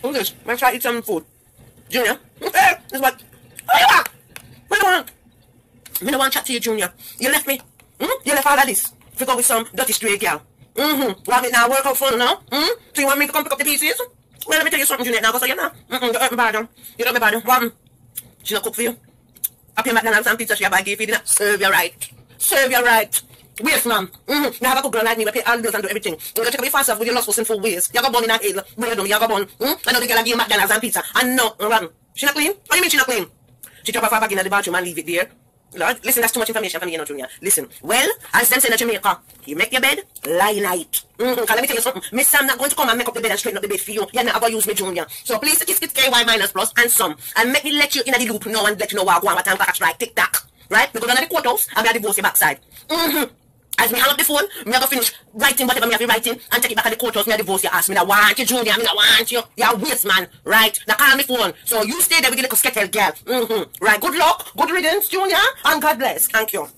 Who's this? Let's try to eat some food. Junior? This what? Where you are? What do you want? I don't want to chat to you, Junior. You left me. You left all of this. If you go with some dirty stray girl. Want it now work out fun now? So you want me to come pick up the pieces? Well, let me tell you something, Junior. Now go say you now. You hurt me bad. You hurt me bad. What? She not cook for you. Up your McDonald's and pizza she buy give you dinner. Serve you right. Serve you right. Waste man. You have a good girl like me, we pay all bills and do everything. You gotta check up your fast with your lost sinful ways. You got born in a hill. Where you do? You got born. I know the girl give McDonald's and pizza. And no, run. She not clean? What do you mean she not clean? She drop her bag in the bathroom and leave it there. Lord, listen, that's too much information for me, you know, Junior. Listen, well, as them say in Jamaica, you make your bed, lie in it. Cause let me tell you something, Miss Sam not going to come and make up the bed and straighten up the bed for you. You're not going to use me, Junior. So please kiss KY minus plus and some. And make me let you in the loop now and let you know what I want, what time catch right, tick tack. Right? Because under the courthouse, I'm going to divorce your backside. As me hang up the phone, me have to finish writing whatever me have to writing and take it back at the courthouse, me a divorce you ask me, I want you, Junior, I want you. You're a waste man, right? Now call me phone. So you stay there with the little skettle girl. Right, good luck, good riddance, Junior, and God bless. Thank you.